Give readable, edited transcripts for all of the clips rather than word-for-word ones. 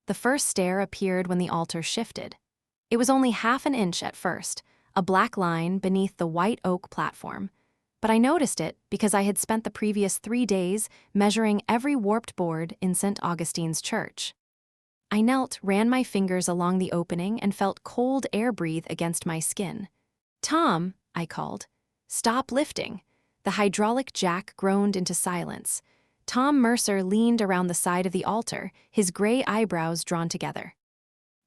The first stair appeared when the altar shifted. It was only half an inch at first, a black line beneath the white oak platform. But I noticed it because I had spent the previous 3 days measuring every warped board in St. Augustine's church. I knelt, ran my fingers along the opening, and felt cold air breathe against my skin. "Tom," I called. "Stop lifting." The hydraulic jack groaned into silence. Tom Mercer leaned around the side of the altar, his gray eyebrows drawn together.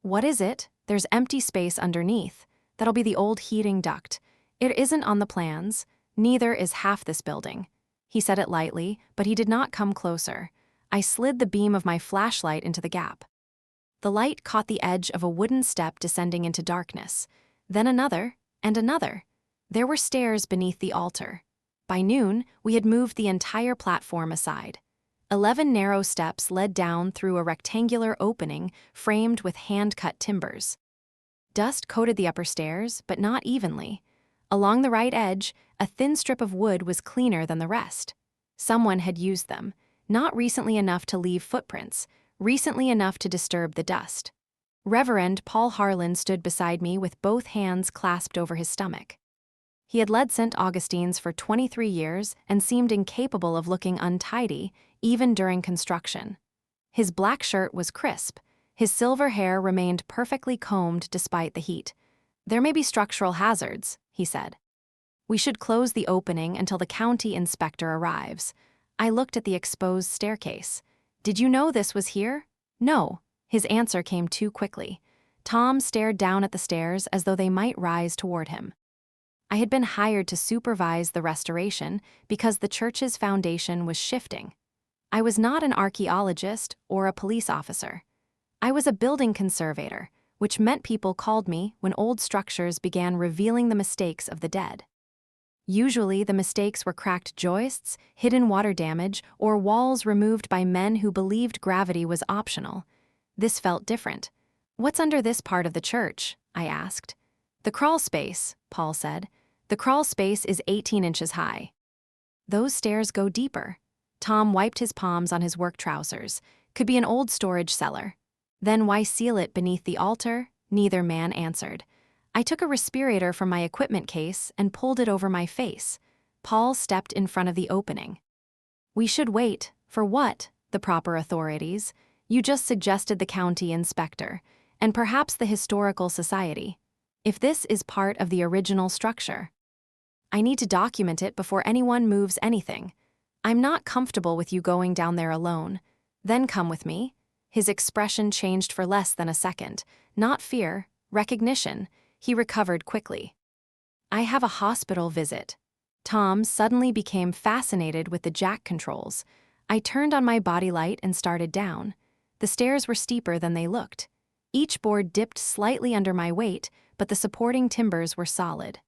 "What is it?" "There's empty space underneath. That'll be the old heating duct. It isn't on the plans. Neither is half this building." He said it lightly, but he did not come closer. I slid the beam of my flashlight into the gap. The light caught the edge of a wooden step descending into darkness. Then another, and another. There were stairs beneath the altar. By noon, we had moved the entire platform aside. 11 narrow steps led down through a rectangular opening framed with hand-cut timbers. Dust coated the upper stairs, but not evenly. Along the right edge, a thin strip of wood was cleaner than the rest. Someone had used them, not recently enough to leave footprints, recently enough to disturb the dust. Reverend Paul Harlan stood beside me with both hands clasped over his stomach. He had led St. Augustine's for 23 years and seemed incapable of looking untidy, even during construction. His black shirt was crisp. His silver hair remained perfectly combed despite the heat. "There may be structural hazards," he said. "We should close the opening until the county inspector arrives." I looked at the exposed staircase. "Did you know this was here?" "No." His answer came too quickly. Tom stared down at the stairs as though they might rise toward him. I had been hired to supervise the restoration because the church's foundation was shifting. I was not an archaeologist or a police officer. I was a building conservator, which meant people called me when old structures began revealing the mistakes of the dead. Usually, the mistakes were cracked joists, hidden water damage, or walls removed by men who believed gravity was optional. This felt different. "What's under this part of the church?" I asked. "The crawl space," Paul said. "The crawl space is 18 inches high." "Those stairs go deeper." Tom wiped his palms on his work trousers. "Could be an old storage cellar." "Then why seal it beneath the altar?" Neither man answered. I took a respirator from my equipment case and pulled it over my face. Paul stepped in front of the opening. "We should wait." "For what?" "The proper authorities. You just suggested the county inspector, and perhaps the historical society. If this is part of the original structure, I need to document it before anyone moves anything. I'm not comfortable with you going down there alone. Then come with me." His expression changed for less than a second. Not fear, recognition. He recovered quickly. "I have a hospital visit." Tom suddenly became fascinated with the jack controls. I turned on my body light and started down. The stairs were steeper than they looked. Each board dipped slightly under my weight, but the supporting timbers were solid.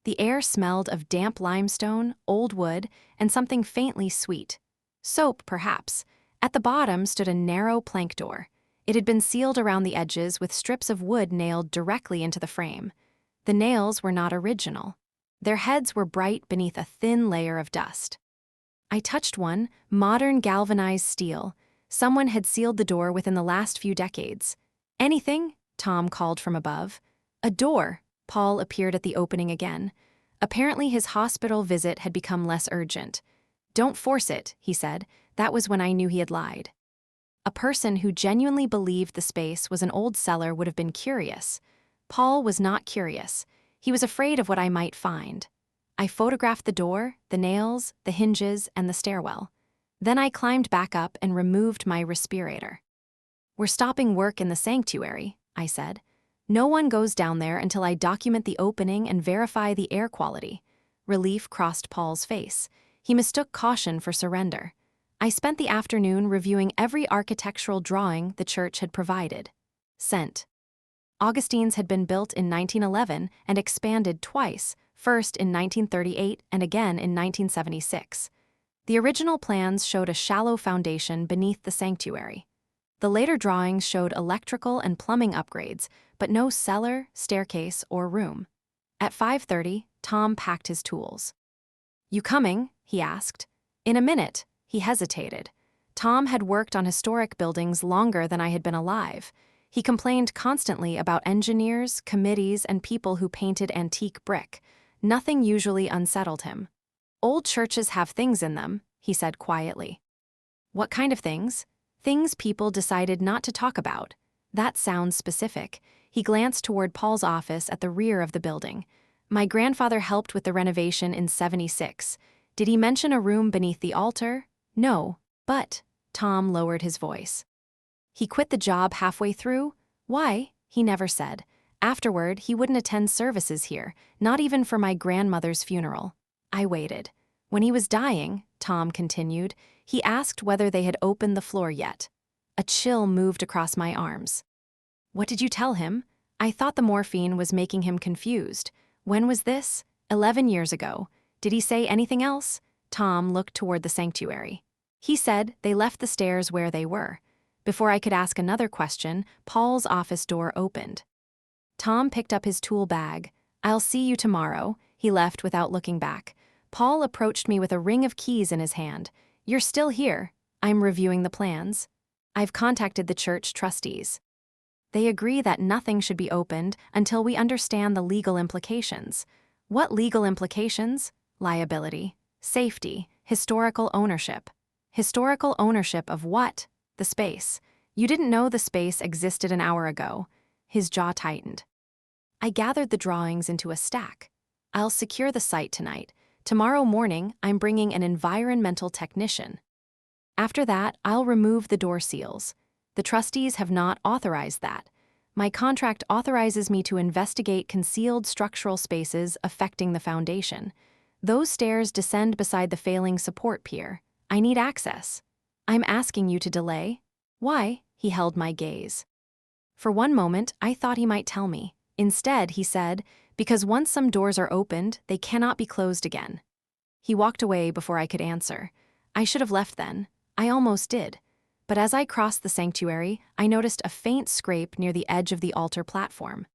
The air smelled of damp limestone, old wood, and something faintly sweet. Soap, perhaps. At the bottom stood a narrow plank door. It had been sealed around the edges with strips of wood nailed directly into the frame. The nails were not original. Their heads were bright beneath a thin layer of dust. I touched one, modern galvanized steel. Someone had sealed the door within the last few decades. "Anything?" Tom called from above. "A door." Paul appeared at the opening again. Apparently his hospital visit had become less urgent. "Don't force it," he said. That was when I knew he had lied. A person who genuinely believed the space was an old cellar would have been curious. Paul was not curious. He was afraid of what I might find. I photographed the door, the nails, the hinges, and the stairwell. Then I climbed back up and removed my respirator. "We're stopping work in the sanctuary," I said. "No one goes down there until I document the opening and verify the air quality." Relief crossed Paul's face. He mistook caution for surrender. I spent the afternoon reviewing every architectural drawing the church had provided. St. Augustine's had been built in 1911 and expanded twice, first in 1938 and again in 1976. The original plans showed a shallow foundation beneath the sanctuary. The later drawings showed electrical and plumbing upgrades, but no cellar, staircase, or room. At 5:30, Tom packed his tools. "You coming?" he asked. "In a minute." He hesitated. Tom had worked on historic buildings longer than I had been alive. He complained constantly about engineers, committees, and people who painted antique brick. Nothing usually unsettled him. "Old churches have things in them," he said quietly. "What kind of things?" "Things people decided not to talk about." "That sounds specific." He glanced toward Paul's office at the rear of the building. "My grandfather helped with the renovation in '76. Did he mention a room beneath the altar?" "No, but—" Tom lowered his voice. "He quit the job halfway through? Why?" "He never said. Afterward, he wouldn't attend services here, not even for my grandmother's funeral." I waited. "When he was dying," Tom continued, "he asked whether they had opened the floor yet." A chill moved across my arms. "What did you tell him?" "I thought the morphine was making him confused." "When was this?" 11 years ago. "Did he say anything else?" Tom looked toward the sanctuary. "He said they left the stairs where they were." Before I could ask another question, Paul's office door opened. Tom picked up his tool bag. "I'll see you tomorrow." He left without looking back. Paul approached me with a ring of keys in his hand. "You're still here." "I'm reviewing the plans." "I've contacted the church trustees. They agree that nothing should be opened until we understand the legal implications." "What legal implications?" "Liability, safety, historical ownership." "Historical ownership of what?" "The space. You didn't know the space existed an hour ago." His jaw tightened. I gathered the drawings into a stack. "I'll secure the site tonight. Tomorrow morning, I'm bringing an environmental technician. After that, I'll remove the door seals. The trustees have not authorized that. My contract authorizes me to investigate concealed structural spaces affecting the foundation. Those stairs descend beside the failing support pier. I need access." "I'm asking you to delay." "Why?" He held my gaze. For one moment, I thought he might tell me. Instead, he said, "Because once some doors are opened, they cannot be closed again." He walked away before I could answer. I should have left then. I almost did. But as I crossed the sanctuary, I noticed a faint scrape near the edge of the altar platform.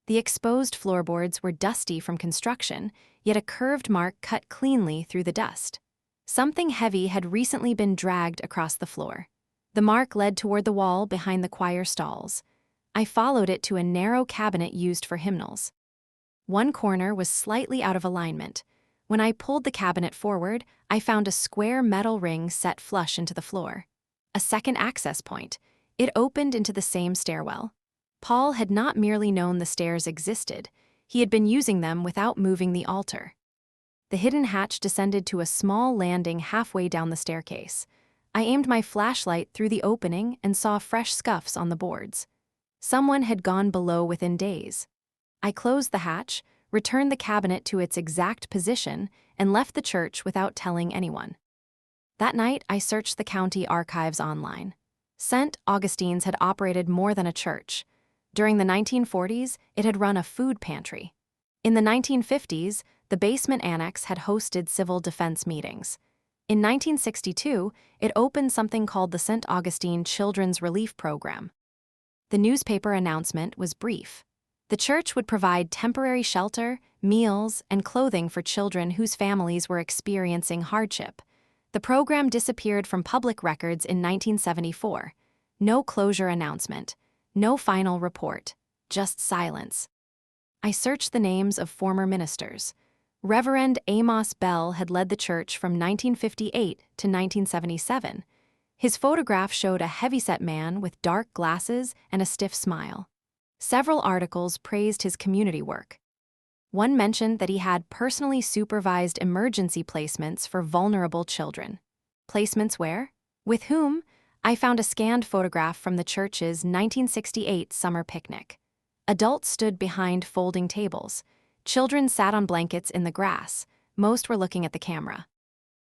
The exposed floorboards were dusty from construction, yet a curved mark cut cleanly through the dust. Something heavy had recently been dragged across the floor. The mark led toward the wall behind the choir stalls. I followed it to a narrow cabinet used for hymnals. One corner was slightly out of alignment. When I pulled the cabinet forward, I found a square metal ring set flush into the floor. A second access point. It opened into the same stairwell. Paul had not merely known the stairs existed, he had been using them without moving the altar. The hidden hatch descended to a small landing halfway down the staircase. I aimed my flashlight through the opening and saw fresh scuffs on the boards. Someone had gone below within days. I closed the hatch, returned the cabinet to its exact position, and left the church without telling anyone. That night, I searched the county archives online. St. Augustine's had operated more than a church. During the 1940s, it had run a food pantry. In the 1950s, the basement annex had hosted civil defense meetings. In 1962, it opened something called the St. Augustine Children's Relief Program. The newspaper announcement was brief. The church would provide temporary shelter, meals, and clothing for children whose families were experiencing hardship. The program disappeared from public records in 1974. No closure announcement, no final report, just silence. I searched the names of former ministers. Reverend Amos Bell had led the church from 1958 to 1977. His photograph showed a heavyset man with dark glasses and a stiff smile. Several articles praised his community work. One mentioned that he had personally supervised emergency placements for vulnerable children. Placements where? With whom? I found a scanned photograph from the church's 1968 summer picnic. Adults stood behind folding tables. Children sat on blankets in the grass. Most were looking at the camera.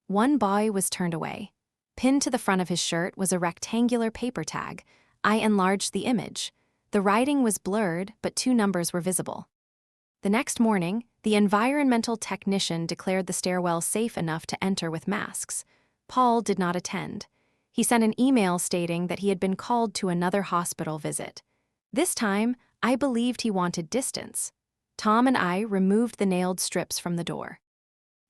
One boy was turned away. Pinned to the front of his shirt was a rectangular paper tag. I enlarged the image. The writing was blurred, but 2 numbers were visible. The next morning, the environmental technician declared the stairwell safe enough to enter with masks. Paul did not attend. He sent an email stating that he had been called to another hospital visit. This time, I believed he wanted distance. Tom and I removed the nailed strips from the door.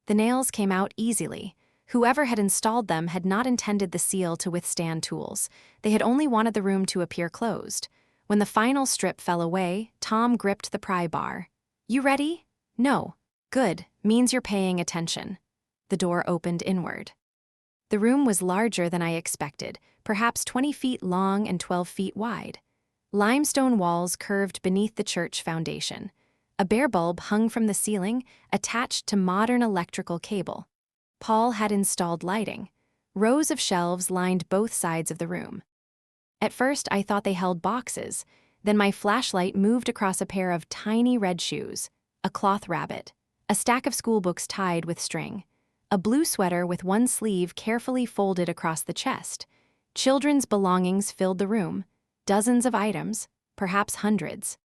The nails came out easily. Whoever had installed them had not intended the seal to withstand tools. They had only wanted the room to appear closed. When the final strip fell away, Tom gripped the pry bar. "You ready?" "No." "Good, means you're paying attention." The door opened inward. The room was larger than I expected, perhaps 20 feet long and 12 feet wide. Limestone walls curved beneath the church foundation. A bare bulb hung from the ceiling, attached to modern electrical cable. Paul had installed lighting. Rows of shelves lined both sides of the room. At first, I thought they held boxes. Then my flashlight moved across a pair of tiny red shoes, a cloth rabbit, a stack of schoolbooks tied with string, a blue sweater with one sleeve carefully folded across the chest. Children's belongings filled the room, dozens of items, perhaps hundreds.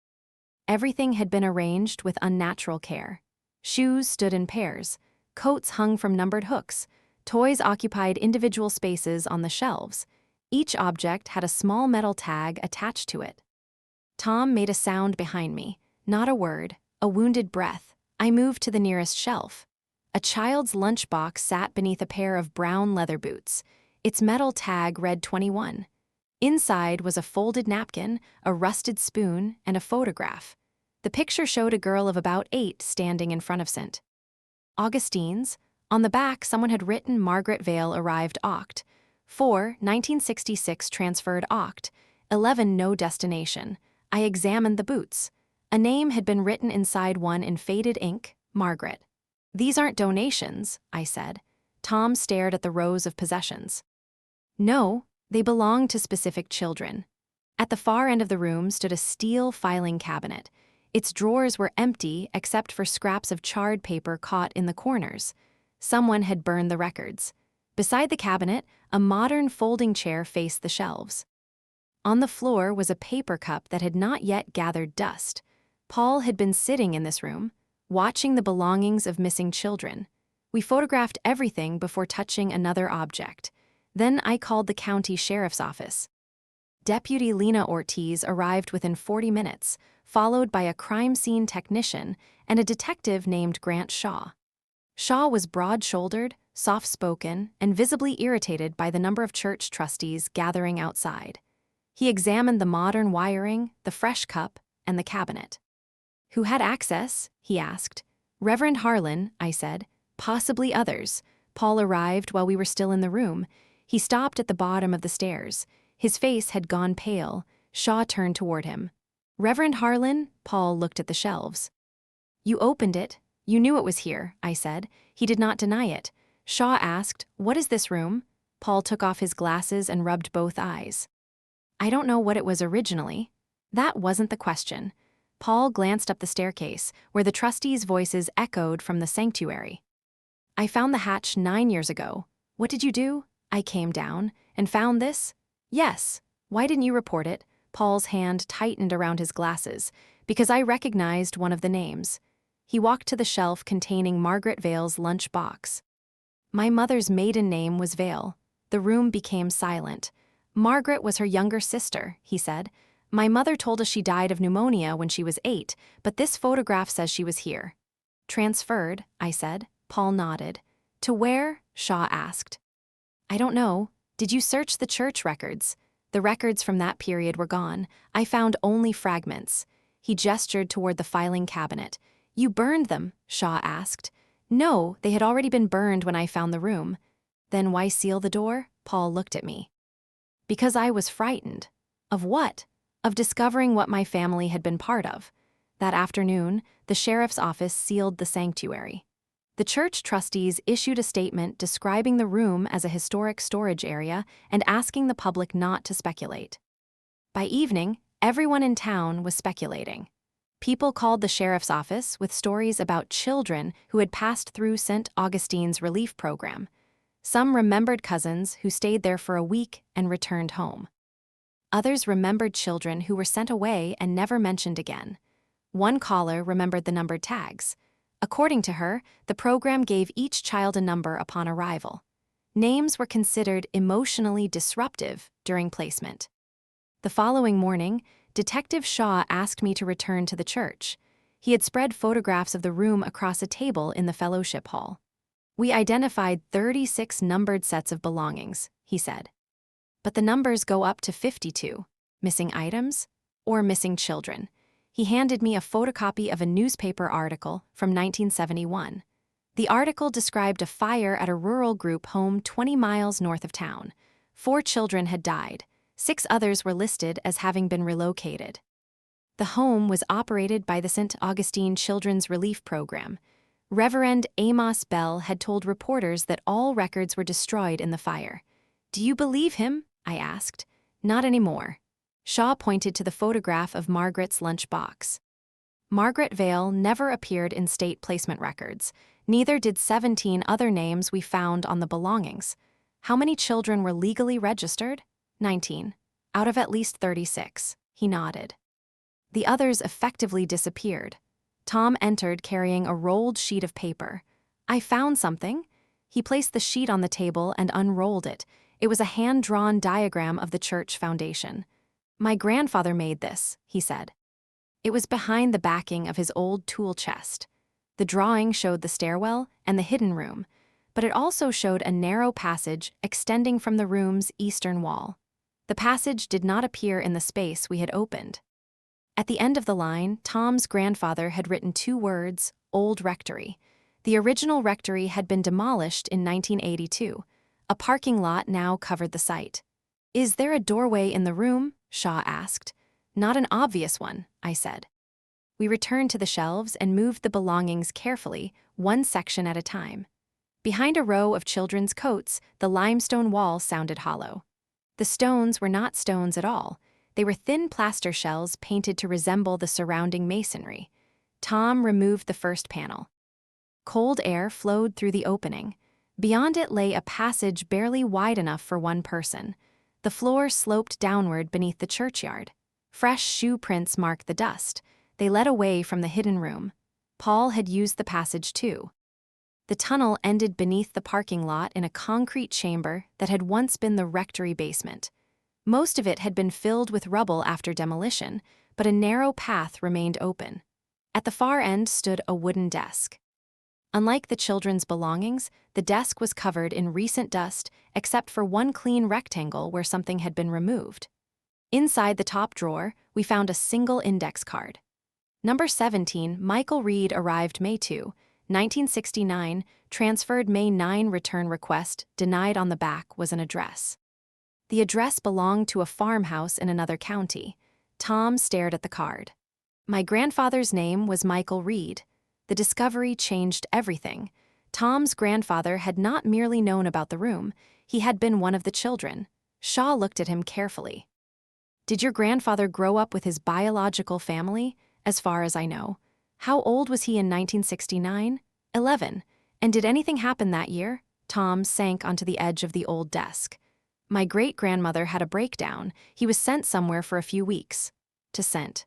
Everything had been arranged with unnatural care. Shoes stood in pairs, coats hung from numbered hooks, toys occupied individual spaces on the shelves. Each object had a small metal tag attached to it. Tom made a sound behind me, not a word, a wounded breath. I moved to the nearest shelf. A child's lunchbox sat beneath a pair of brown leather boots. Its metal tag read 21. Inside was a folded napkin, a rusted spoon, and a photograph. The picture showed a girl of about 8 standing in front of St. Augustine's. On the back, someone had written Margaret Vale arrived Oct. 4, 1966 transferred Oct. 11 no destination. I examined the boots. A name had been written inside one in faded ink, Margaret. "These aren't donations," I said. Tom stared at the rows of possessions. "No, they belong to specific children." At the far end of the room stood a steel filing cabinet. Its drawers were empty except for scraps of charred paper caught in the corners. Someone had burned the records. Beside the cabinet, a modern folding chair faced the shelves. On the floor was a paper cup that had not yet gathered dust. Paul had been sitting in this room, watching the belongings of missing children. We photographed everything before touching another object. Then I called the county sheriff's office. Deputy Lena Ortiz arrived within 40 minutes, followed by a crime scene technician and a detective named Grant Shaw. Shaw was broad-shouldered, soft-spoken, and visibly irritated by the number of church trustees gathering outside. He examined the modern wiring, the fresh cup, and the cabinet. "Who had access?" he asked. "Reverend Harlan," I said. "Possibly others." Paul arrived while we were still in the room. He stopped at the bottom of the stairs. His face had gone pale. Shaw turned toward him. "Reverend Harlan?" Paul looked at the shelves. "You opened it. You knew it was here," I said. He did not deny it. Shaw asked, "What is this room?" Paul took off his glasses and rubbed both eyes. "I don't know what it was originally." That wasn't the question. Paul glanced up the staircase, where the trustees' voices echoed from the sanctuary. "I found the hatch 9 years ago." "What did you do?" "I came down and found this." "Yes." "Why didn't you report it?" Paul's hand tightened around his glasses. "Because I recognized one of the names." He walked to the shelf containing Margaret Vale's lunch box. "My mother's maiden name was Vale." The room became silent. "Margaret was her younger sister," he said. "My mother told us she died of pneumonia when she was 8, but this photograph says she was here." "Transferred," I said. Paul nodded. "To where?" Shaw asked. "I don't know. Did you search the church records?" The records from that period were gone. I found only fragments. He gestured toward the filing cabinet. "You burned them?" Shaw asked. "No, they had already been burned when I found the room." "Then why seal the door?" Paul looked at me. "Because I was frightened." "Of what?" "Of discovering what my family had been part of." That afternoon, the sheriff's office sealed the sanctuary. The church trustees issued a statement describing the room as a historic storage area and asking the public not to speculate. By evening, everyone in town was speculating. People called the sheriff's office with stories about children who had passed through St. Augustine's relief program. Some remembered cousins who stayed there for a week and returned home. Others remembered children who were sent away and never mentioned again. One caller remembered the numbered tags. According to her, the program gave each child a number upon arrival. Names were considered emotionally disruptive during placement. The following morning, Detective Shaw asked me to return to the church. He had spread photographs of the room across a table in the fellowship hall. We identified 36 numbered sets of belongings, he said. But the numbers go up to 52. Missing items? Or missing children? He handed me a photocopy of a newspaper article from 1971. The article described a fire at a rural group home 20 miles north of town. 4 children had died. 6 others were listed as having been relocated. The home was operated by the St. Augustine Children's Relief Program. Reverend Amos Bell had told reporters that all records were destroyed in the fire. "Do you believe him?" I asked. "Not anymore." Shaw pointed to the photograph of Margaret's lunchbox. Margaret Vale never appeared in state placement records. Neither did 17 other names we found on the belongings. How many children were legally registered? 19. Out of at least 36. He nodded. The others effectively disappeared. Tom entered carrying a rolled sheet of paper. "I found something." He placed the sheet on the table and unrolled it. It was a hand-drawn diagram of the church foundation. "My grandfather made this," he said. It was behind the backing of his old tool chest. The drawing showed the stairwell and the hidden room, but it also showed a narrow passage extending from the room's eastern wall. The passage did not appear in the space we had opened. At the end of the line, Tom's grandfather had written 2 words, Old Rectory. The original rectory had been demolished in 1982. A parking lot now covered the site. "Is there a doorway in the room?" Shaw asked. "Not an obvious one," I said. We returned to the shelves and moved the belongings carefully, one section at a time. Behind a row of children's coats, the limestone wall sounded hollow. The stones were not stones at all. They were thin plaster shells painted to resemble the surrounding masonry. Tom removed the first panel. Cold air flowed through the opening. Beyond it lay a passage barely wide enough for one person. The floor sloped downward beneath the churchyard. Fresh shoe prints marked the dust. They led away from the hidden room. Paul had used the passage too. The tunnel ended beneath the parking lot in a concrete chamber that had once been the rectory basement. Most of it had been filled with rubble after demolition, but a narrow path remained open. At the far end stood a wooden desk. Unlike the children's belongings, the desk was covered in recent dust except for one clean rectangle where something had been removed. Inside the top drawer, we found a single index card. Number 17, Michael Reed arrived May 2, 1969, transferred May 9, return request, denied on the back was an address. The address belonged to a farmhouse in another county. Tom stared at the card. My grandfather's name was Michael Reed. The discovery changed everything. Tom's grandfather had not merely known about the room, he had been one of the children. Shaw looked at him carefully. "Did your grandfather grow up with his biological family?" "As far as I know." "How old was he in 1969? 11. And did anything happen that year?" Tom sank onto the edge of the old desk. "My great-grandmother had a breakdown. He was sent somewhere for a few weeks." To St.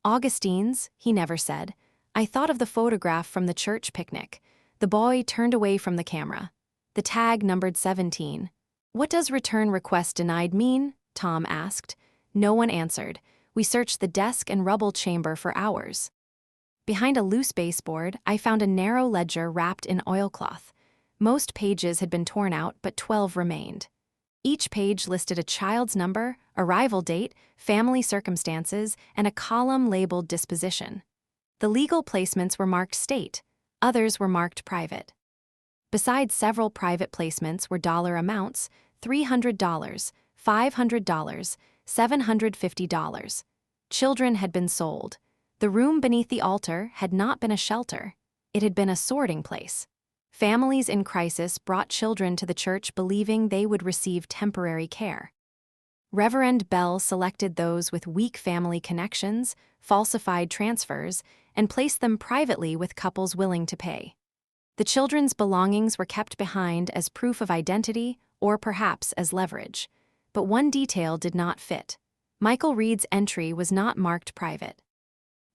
Augustine's, he never said. I thought of the photograph from the church picnic. The boy turned away from the camera. The tag numbered 17. "What does return request denied mean?" Tom asked. No one answered. We searched the desk and rubble chamber for hours. Behind a loose baseboard, I found a narrow ledger wrapped in oilcloth. Most pages had been torn out, but 12 remained. Each page listed a child's number, arrival date, family circumstances, and a column labeled disposition. The legal placements were marked state, others were marked private. Besides several private placements were dollar amounts: $300, $500, $750. Children had been sold. The room beneath the altar had not been a shelter. It had been a sorting place. Families in crisis brought children to the church believing they would receive temporary care. Reverend Bell selected those with weak family connections, falsified transfers, and placed them privately with couples willing to pay. The children's belongings were kept behind as proof of identity or perhaps as leverage. But one detail did not fit. Michael Reed's entry was not marked private.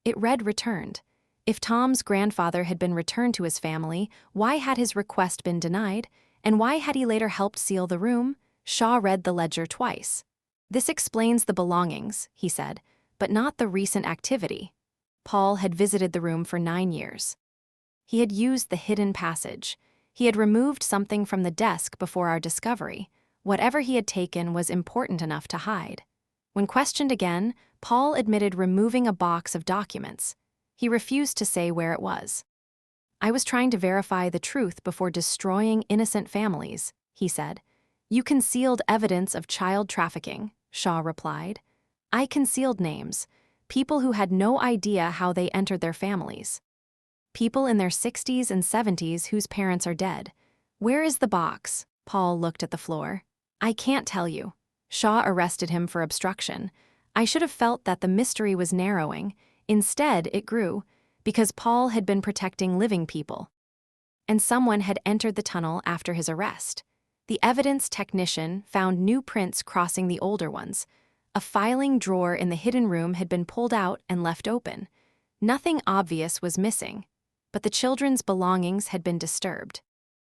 It read returned. If Tom's grandfather had been returned to his family, why had his request been denied, and why had he later helped seal the room? Shaw read the ledger twice. "This explains the belongings," he said, "but not the recent activity." Paul had visited the room for 9 years. He had used the hidden passage. He had removed something from the desk before our discovery. Whatever he had taken was important enough to hide. When questioned again, Paul admitted removing a box of documents. He refused to say where it was. "I was trying to verify the truth before destroying innocent families," he said. "You concealed evidence of child trafficking," Shaw replied. "I concealed names, people who had no idea how they entered their families. People in their 60s and 70s whose parents are dead. Where is the box?" Paul looked at the floor. "I can't tell you." Shaw arrested him for obstruction. I should have felt that the mystery was narrowing. Instead, it grew, because Paul had been protecting living people. And someone had entered the tunnel after his arrest. The evidence technician found new prints crossing the older ones. A filing drawer in the hidden room had been pulled out and left open. Nothing obvious was missing, but the children's belongings had been disturbed.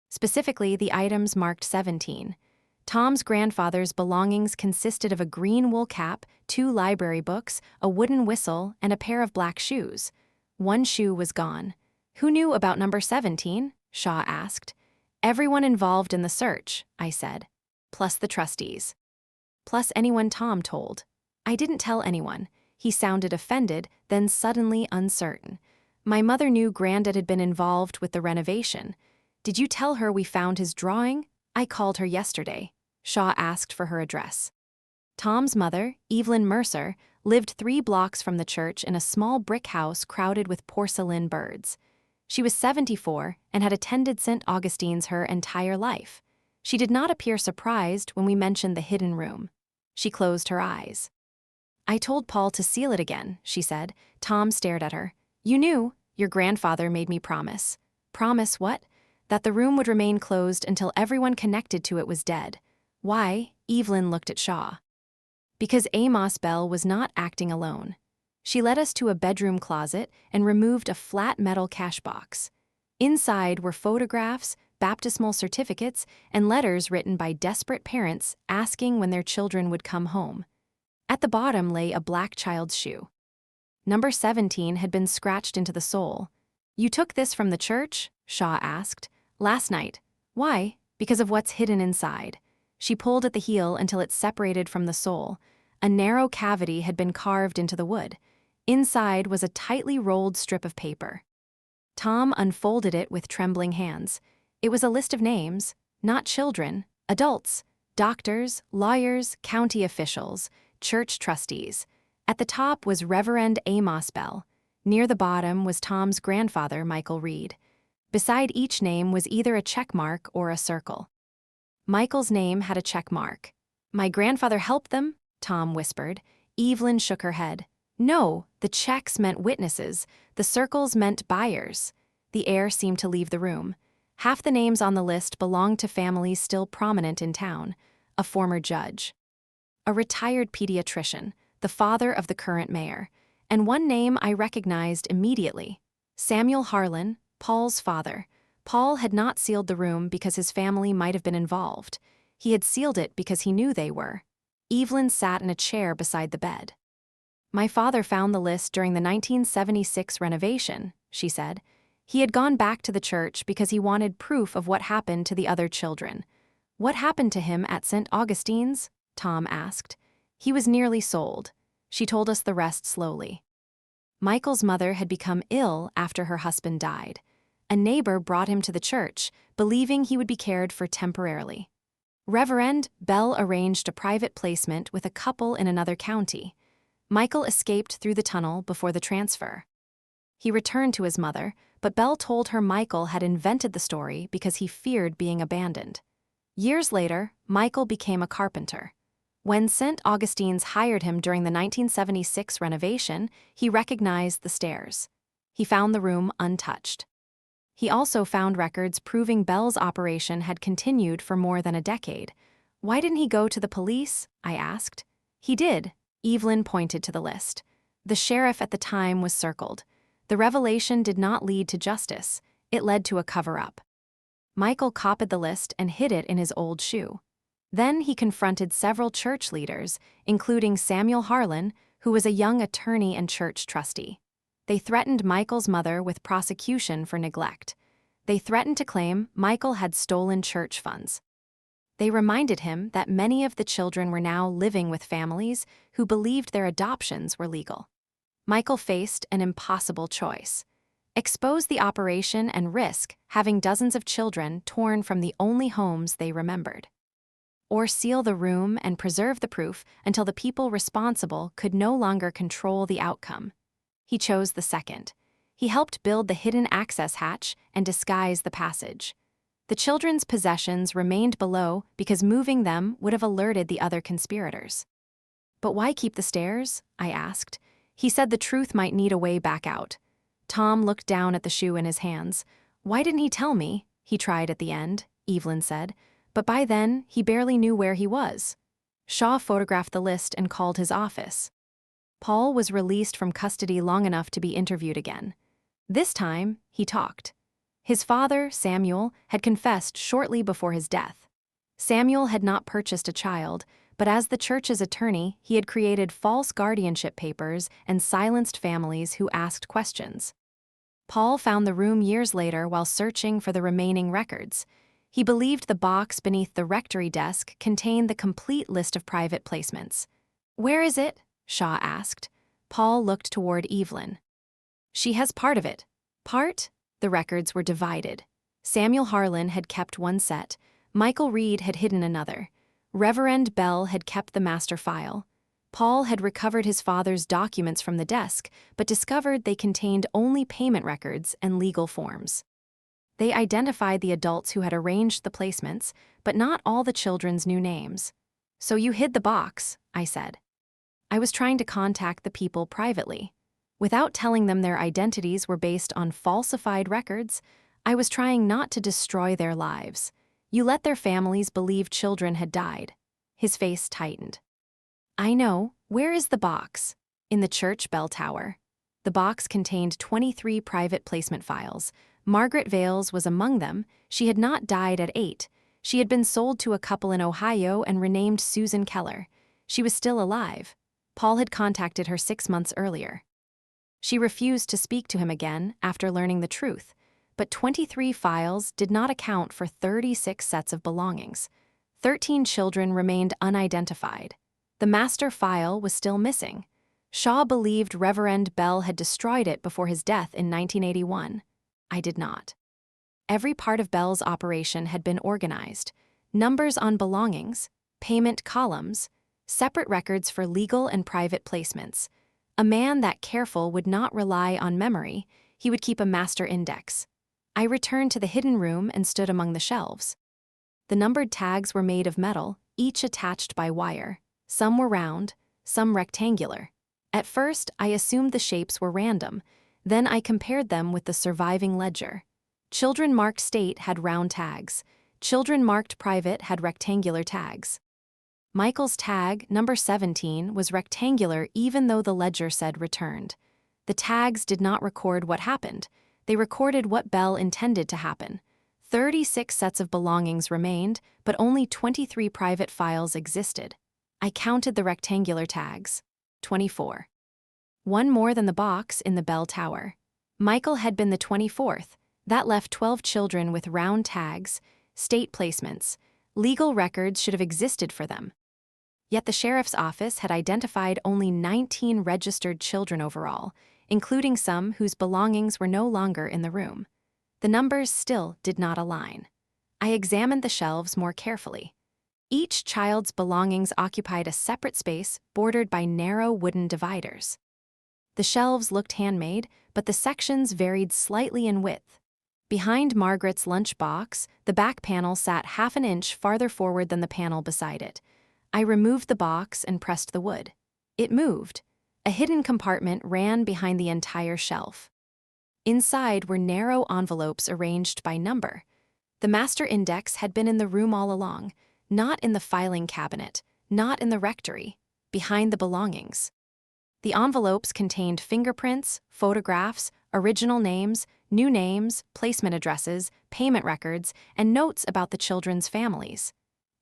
Specifically, the items marked 17. Tom's grandfather's belongings consisted of a green wool cap, 2 library books, a wooden whistle, and a pair of black shoes. One shoe was gone. "Who knew about number 17? Shaw asked. "Everyone involved in the search," I said. "Plus the trustees. Plus anyone Tom told." "I didn't tell anyone." He sounded offended, then suddenly uncertain. "My mother knew Granddad had been involved with the renovation. Did you tell her we found his drawing?" "I called her yesterday." Shaw asked for her address. Tom's mother, Evelyn Mercer, lived 3 blocks from the church in a small brick house crowded with porcelain birds. She was 74 and had attended St. Augustine's her entire life. She did not appear surprised when we mentioned the hidden room. She closed her eyes. "I told Paul to seal it again," she said. Tom stared at her. "You knew. Your grandfather made me promise." "Promise what?" "That the room would remain closed until everyone connected to it was dead." "Why?" Evelyn looked at Shaw. "Because Amos Bell was not acting alone." She led us to a bedroom closet and removed a flat metal cash box. Inside were photographs, baptismal certificates, and letters written by desperate parents asking when their children would come home. At the bottom lay a black child's shoe. Number 17 had been scratched into the sole. "You took this from the church?" Shaw asked. "Last night." "Why?" "Because of what's hidden inside." She pulled at the heel until it separated from the sole. A narrow cavity had been carved into the wood. Inside was a tightly rolled strip of paper. Tom unfolded it with trembling hands. It was a list of names, not children, adults, doctors, lawyers, county officials, church trustees. At the top was Reverend Amos Bell. Near the bottom was Tom's grandfather, Michael Reed. Beside each name was either a check mark or a circle. Michael's name had a check mark. "My grandfather helped them?" Tom whispered. Evelyn shook her head. "No, the checks meant witnesses. The circles meant buyers." The air seemed to leave the room. Half the names on the list belonged to families still prominent in town. A former judge, a retired pediatrician, the father of the current mayor, and one name I recognized immediately: Samuel Harlan, Paul's father. Paul had not sealed the room because his family might have been involved. He had sealed it because he knew they were. Evelyn sat in a chair beside the bed. "My father found the list during the 1976 renovation," she said. "He had gone back to the church because he wanted proof of what happened to the other children." "What happened to him at St. Augustine's?" Tom asked. "He was nearly sold." She told us the rest slowly. Michael's mother had become ill after her husband died. A neighbor brought him to the church, believing he would be cared for temporarily. Reverend Bell arranged a private placement with a couple in another county. Michael escaped through the tunnel before the transfer. He returned to his mother, but Bell told her Michael had invented the story because he feared being abandoned. Years later, Michael became a carpenter. When St. Augustine's hired him during the 1976 renovation, he recognized the stairs. He found the room untouched. He also found records proving Bell's operation had continued for more than a decade. "Why didn't he go to the police?" I asked. "He did." Evelyn pointed to the list. The sheriff at the time was circled. The revelation did not lead to justice. It led to a cover-up. Michael copied the list and hid it in his old shoe. Then he confronted several church leaders, including Samuel Harlan, who was a young attorney and church trustee. They threatened Michael's mother with prosecution for neglect. They threatened to claim Michael had stolen church funds. They reminded him that many of the children were now living with families who believed their adoptions were legal. Michael faced an impossible choice: expose the operation and risk having dozens of children torn from the only homes they remembered, or seal the room and preserve the proof until the people responsible could no longer control the outcome. He chose the second. He helped build the hidden access hatch and disguise the passage. The children's possessions remained below because moving them would have alerted the other conspirators. "But why keep the stairs?" I asked. He said the truth might need a way back out. Tom looked down at the shoe in his hands. "Why didn't he tell me?" He tried at the end, Evelyn said. But by then, he barely knew where he was. Shaw photographed the list and called his office. Paul was released from custody long enough to be interviewed again. This time, he talked. His father, Samuel, had confessed shortly before his death. Samuel had not purchased a child, but as the church's attorney, he had created false guardianship papers and silenced families who asked questions. Paul found the room years later while searching for the remaining records. He believed the box beneath the rectory desk contained the complete list of private placements. "Where is it?" Shaw asked. Paul looked toward Evelyn. "She has part of it." "Part?" The records were divided. Samuel Harlan had kept one set. Michael Reed had hidden another. Reverend Bell had kept the master file. Paul had recovered his father's documents from the desk, but discovered they contained only payment records and legal forms. They identified the adults who had arranged the placements, but not all the children's new names. "So you hid the box," I said. "I was trying to contact the people privately. Without telling them their identities were based on falsified records, I was trying not to destroy their lives. You let their families believe children had died." His face tightened. "I know. Where is the box?" "In the church bell tower." The box contained 23 private placement files. Margaret Vales was among them. She had not died at 8. She had been sold to a couple in Ohio and renamed Susan Keller. She was still alive. Paul had contacted her 6 months earlier. She refused to speak to him again after learning the truth, but 23 files did not account for 36 sets of belongings. 13 children remained unidentified. The master file was still missing. Shaw believed Reverend Bell had destroyed it before his death in 1981. I did not. Every part of Bell's operation had been organized: numbers on belongings, payment columns, separate records for legal and private placements. A man that careful would not rely on memory. He would keep a master index. I returned to the hidden room and stood among the shelves. The numbered tags were made of metal, each attached by wire. Some were round, some rectangular. At first, I assumed the shapes were random. Then I compared them with the surviving ledger. Children marked state had round tags. Children marked private had rectangular tags. Michael's tag, number 17, was rectangular even though the ledger said returned. The tags did not record what happened. They recorded what Bell intended to happen. 36 sets of belongings remained, but only 23 private files existed. I counted the rectangular tags. 24. One more than the box in the bell tower. Michael had been the 24th. That left 12 children with round tags, state placements. Legal records should have existed for them. Yet the sheriff's office had identified only 19 registered children overall, including some whose belongings were no longer in the room. The numbers still did not align. I examined the shelves more carefully. Each child's belongings occupied a separate space bordered by narrow wooden dividers. The shelves looked handmade, but the sections varied slightly in width. Behind Margaret's lunchbox, the back panel sat half an inch farther forward than the panel beside it. I removed the box and pressed the wood. It moved. A hidden compartment ran behind the entire shelf. Inside were narrow envelopes arranged by number. The master index had been in the room all along, not in the filing cabinet, not in the rectory, behind the belongings. The envelopes contained fingerprints, photographs, original names, new names, placement addresses, payment records, and notes about the children's families.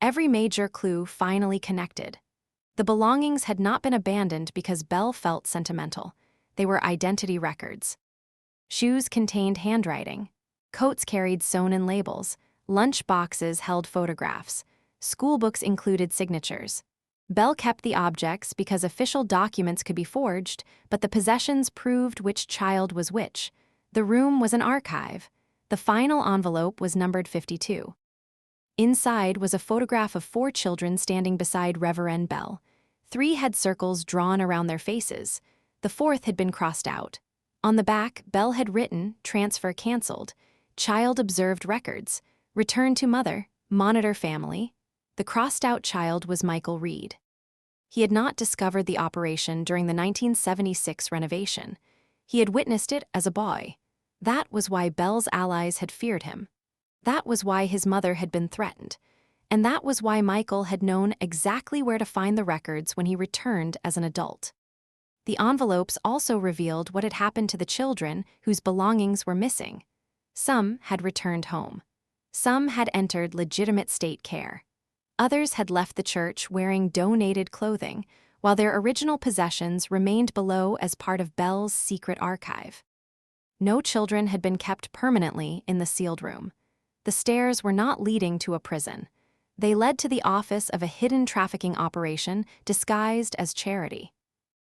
Every major clue finally connected. The belongings had not been abandoned because Bell felt sentimental. They were identity records. Shoes contained handwriting. Coats carried sewn-in labels, lunch boxes held photographs, school books included signatures. Bell kept the objects because official documents could be forged, but the possessions proved which child was which. The room was an archive. The final envelope was numbered 52. Inside was a photograph of 4 children standing beside Reverend Bell. 3 had circles drawn around their faces. The 4th had been crossed out. On the back, Bell had written, "Transfer canceled," "Child observed records," "Return to mother," "Monitor family." The crossed-out child was Michael Reed. He had not discovered the operation during the 1976 renovation. He had witnessed it as a boy. That was why Bell's allies had feared him. That was why his mother had been threatened. And that was why Michael had known exactly where to find the records when he returned as an adult. The envelopes also revealed what had happened to the children whose belongings were missing. Some had returned home. Some had entered legitimate state care. Others had left the church wearing donated clothing, while their original possessions remained below as part of Bell's secret archive. No children had been kept permanently in the sealed room. The stairs were not leading to a prison. They led to the office of a hidden trafficking operation disguised as charity.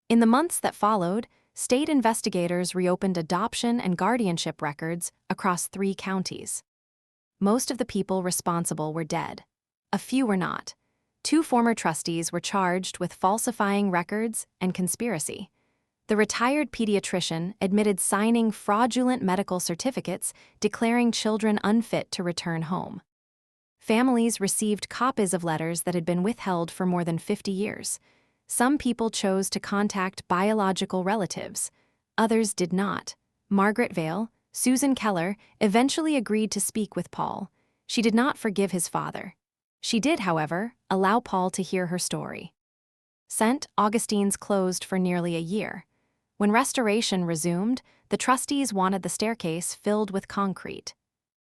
In the months that followed, state investigators reopened adoption and guardianship records across 3 counties. Most of the people responsible were dead. A few were not. 2 former trustees were charged with falsifying records and conspiracy. The retired pediatrician admitted signing fraudulent medical certificates declaring children unfit to return home. Families received copies of letters that had been withheld for more than 50 years. Some people chose to contact biological relatives. Others did not. Margaret Vale, Susan Keller, eventually agreed to speak with Paul. She did not forgive his father. She did, however, allow Paul to hear her story. St. Augustine's closed for nearly a year. When restoration resumed, the trustees wanted the staircase filled with concrete.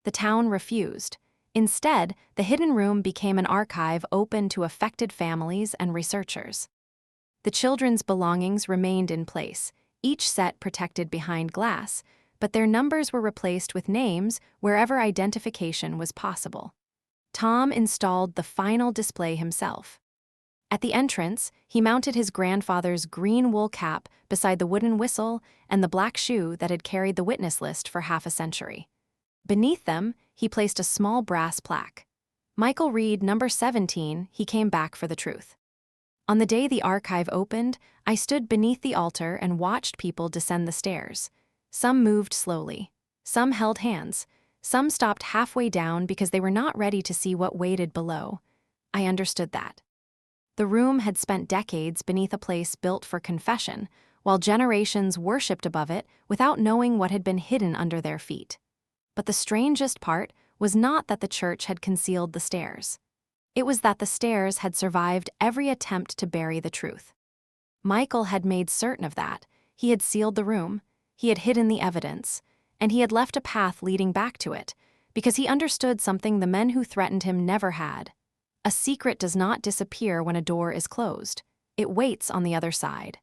The town refused. Instead, the hidden room became an archive open to affected families and researchers. The children's belongings remained in place, each set protected behind glass, but their numbers were replaced with names wherever identification was possible. Tom installed the final display himself. At the entrance, he mounted his grandfather's green wool cap beside the wooden whistle and the black shoe that had carried the witness list for half a century. Beneath them, he placed a small brass plaque. Michael Reed, number 17, he came back for the truth. On the day the archive opened, I stood beneath the altar and watched people descend the stairs. Some moved slowly. Some held hands. Some stopped halfway down because they were not ready to see what waited below. I understood that. The room had spent decades beneath a place built for confession, while generations worshipped above it without knowing what had been hidden under their feet. But the strangest part was not that the church had concealed the stairs. It was that the stairs had survived every attempt to bury the truth. Michael had made certain of that. He had sealed the room, he had hidden the evidence, and he had left a path leading back to it, because he understood something the men who threatened him never had. A secret does not disappear when a door is closed. It waits on the other side.